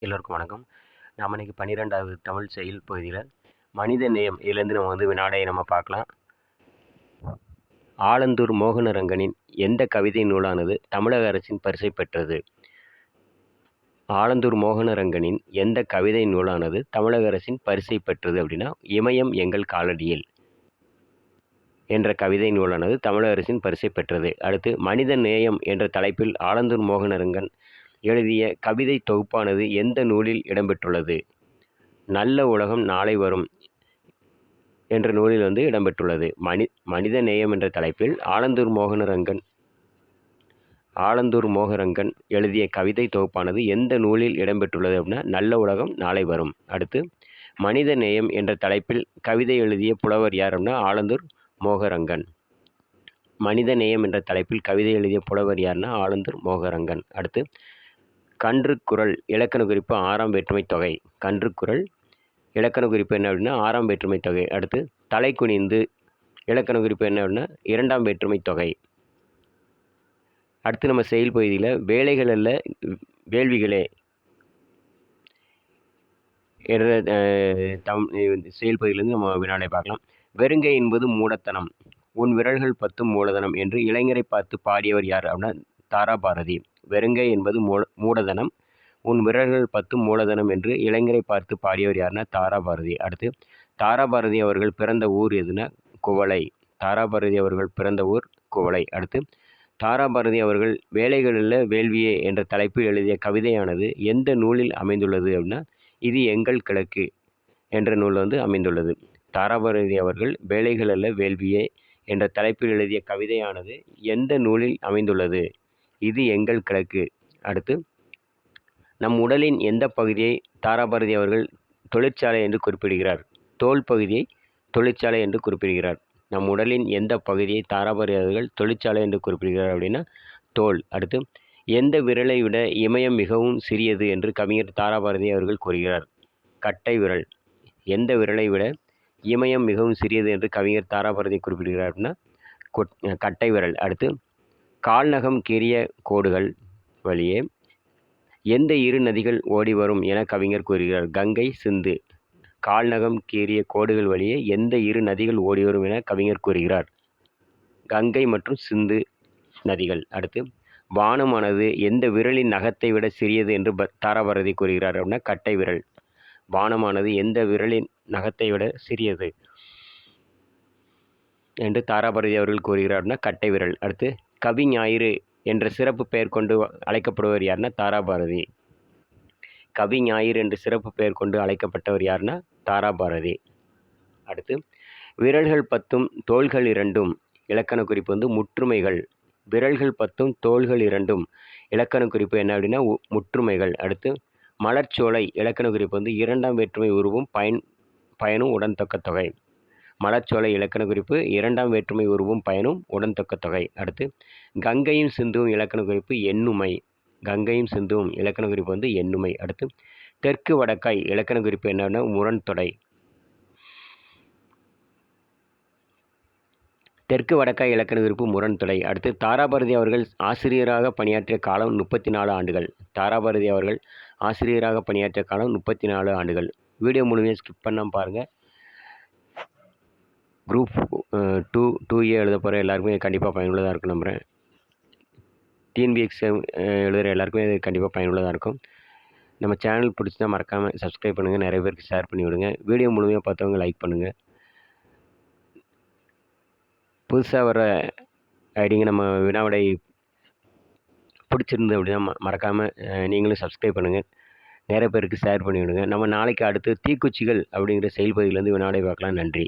எல்லோருக்கும் வணக்கம். நாம இன்னைக்கு 12வது தமிழ் செயல் பகுதியில மனித நேயம் இதிலேருந்து நம்ம வினாடையை நம்ம பார்க்கலாம். ஆலந்தூர் மோகனரங்கனின் எந்த கவிதை நூலானது தமிழக அரசின் பரிசை பெற்றது? ஆலந்தூர் மோகனரங்கனின் எந்த கவிதை நூலானது தமிழக அரசின் பரிசை பெற்றது அப்படின்னா, இமயம் எங்கள் காலடியில் என்ற கவிதை நூலானது தமிழக அரசின் பரிசை பெற்றது. அடுத்து, மனித நேயம் என்ற தலைப்பில் ஆலந்தூர் மோகனரங்கன் எழுதிய கவிதை தொகுப்பானது எந்த நூலில் இடம்பெற்றுள்ளது? நல்ல உலகம் நாளை வரும் என்ற நூலில் இடம்பெற்றுள்ளது. மனித நேயம் என்ற தலைப்பில் ஆலந்தூர் மோகரங்கன் எழுதிய கவிதை தொகுப்பானது எந்த நூலில் இடம்பெற்றுள்ளது அப்படின்னா, நல்ல உலகம் நாளை வரும். அடுத்து, மனித நேயம் என்ற தலைப்பில் கவிதை எழுதிய புலவர் யார் அப்படின்னா, ஆலந்தூர் மோகரங்கன். மனித நேயம் என்ற தலைப்பில் கவிதை எழுதிய புலவர் யாருன்னா, ஆலந்தூர் மோகரங்கன். அடுத்து, கன்றுக்குறள் இலக்கண குறிப்பு 6ஆம் வேற்றுமை தொகை. கன்றுக்குறள் இலக்கண குறிப்பு என்ன அப்படின்னா, 6ஆம் வேற்றுமை தொகை. அடுத்து, தலைக்குனிந்து இலக்கண குறிப்பு என்ன அப்படின்னா, 2ஆம் வேற்றுமை தொகை. அடுத்து, நம்ம செயல் பகுதியில் வேலைகள் அல்ல வேள்விகளே என்ற செயல் பகுதியிலேருந்து நம்ம வினாடை பார்க்கலாம். வெறுங்கை என்பது மூடத்தனம், உன் விரல்கள் 10 மூலதனம் என்று இளைஞரை பார்த்து பாடியவர் யார் அப்படின்னா, தாராபாரதி. வெறுங்கை என்பது மூடதனம், உன் விரல்கள் 10 மூலதனம் என்று இளைஞரை பார்த்து பாடியவர் யாருன்னா, தாராபாரதி. அடுத்து, தாராபாரதி அவர்கள் பிறந்த ஊர் எதுனா, குவளை. தாராபாரதி அவர்கள் பிறந்த ஊர் குவளை. அடுத்து, தாராபாரதி அவர்கள் வேலைகளில் வேள்வியே என்ற தலைப்பில் எழுதிய கவிதையானது எந்த நூலில் அமைந்துள்ளது அப்படின்னா, இது எங்கள் கிழக்கு என்ற நூல் அமைந்துள்ளது. தாராபாரதி அவர்கள் வேலைகள் அல்ல வேள்வியே என்ற தலைப்பில் எழுதிய கவிதையானது எந்த நூலில் அமைந்துள்ளது? இது எங்கள் கிழக்கு. அடுத்து, நம் உடலின் எந்த பகுதியை தாராபாரதி அவர்கள் தொழிற்சாலை என்று குறிப்பிடுகிறார்? தோல் பகுதியை தொழிற்சாலை என்று குறிப்பிடுகிறார். நம் உடலின் எந்த பகுதியை தாராபாரதி அவர்கள் தொழிற்சாலை என்று குறிப்பிடுகிறார் அப்படின்னா, தோல். அடுத்து, எந்த விரலை விட இமயம் மிகவும் சிறியது என்று கவிஞர் தாராபாரதி அவர்கள் கூறுகிறார்? கட்டை விரல். எந்த விரலை விட இமயம் மிகவும் சிறியது என்று கவிஞர் தாராபாரதி குறிப்பிடுகிறார் அப்படின்னா, கட்டை விரல். அடுத்து, கால்நகம் கீறிய கோடுகள் வழியே எந்த 2 நதிகள் ஓடி வரும் என கவிஞர் கூறுகிறார்? கங்கை, சிந்து. கால்நகம் கீறிய கோடுகள் வழியே எந்த 2 நதிகள் ஓடி வரும் என கவிஞர் கூறுகிறார்? கங்கை மற்றும் சிந்து நதிகள். அடுத்து, வானமானது எந்த விரலின் நகத்தை விட சிறியது என்று தாராபாரதி கூறுகிறார் அப்படின்னா, கட்டை விரல். வானமானது எந்த விரலின் நகத்தை விட சிறியது என்று தாராபாரதி அவர்கள் கூறுகிறார் அப்படின்னா, கட்டை விரல். அடுத்து, கவி ஞாயிறு என்ற சிறப்பு பெயர் கொண்டு அழைக்கப்படுவர் யாருன்னா, தாராபாரதி. கவி ஞாயிறு என்ற சிறப்பு பெயர் கொண்டு அழைக்கப்பட்டவர் யாருன்னா, தாராபாரதி. அடுத்து, விரல்கள் 10 தோள்கள் 2 இலக்கண குறிப்பு முற்றுமைகள். விரல்கள் 10 தோள்கள் 2 இலக்கண குறிப்பு என்ன அப்படின்னா, முற்றுமைகள். அடுத்து, மலர்ச்சோலை இலக்கண குறிப்பு 2ஆம் வேற்றுமை உருவும் பயனும் உடன்தொக்க தொகை. மலர்ச்சோலை இலக்கண குறிப்பு 2ஆம் வேற்றுமை உருவும் பயனும் உடன்தொக்க தொகை. அடுத்து, கங்கையும் சிந்துவும் இலக்கண குறிப்பு எண்ணுமை. கங்கையும் சிந்துவும் இலக்கண குறிப்பு எண்ணுமை. அடுத்து, தெற்கு வடக்காய் இலக்கண குறிப்பு என்னன்னா, முரண்தொடை. தெற்கு வடக்காய் இலக்கண குறிப்பு முரண்தொடை. அடுத்து, தாராபாரதி அவர்கள் ஆசிரியராக பணியாற்றிய காலம் 34 ஆண்டுகள். தாராபாரதி அவர்கள் ஆசிரியராக பணியாற்றிய காலம் 34 ஆண்டுகள். வீடியோ முழுமையாக ஸ்கிப் பண்ணாமல் பாருங்கள். குரூப் 2A எழுத போகிற எல்லாருக்குமே கண்டிப்பாக பயனுள்ளதாக இருக்கும் நம்புகிறேன். டிஎன்பிஎஸ்சி எழுதுகிற எல்லாருக்குமே இது கண்டிப்பாக பயனுள்ளதாக இருக்கும். நம்ம சேனல் பிடிச்சினா மறக்காமல் சப்ஸ்கிரைப் பண்ணுங்கள், நிறைய பேருக்கு ஷேர் பண்ணி விடுங்க. வீடியோ முழுமையாக பார்த்தவங்க லைக் பண்ணுங்கள். புதுசாக வர ஐடிங்க நம்ம வினாவிடை பிடிச்சிருந்து அப்படின்னா மறக்காமல் நீங்களும் சப்ஸ்கிரைப் பண்ணுங்கள், நிறைய பேருக்கு ஷேர் பண்ணி விடுங்க. நம்ம நாளைக்கு அடுத்து தீக்குச்சிகள் அப்படிங்கிற செயல்பகுதியிலேருந்து வினாவிடை பார்க்கலாம். நன்றி.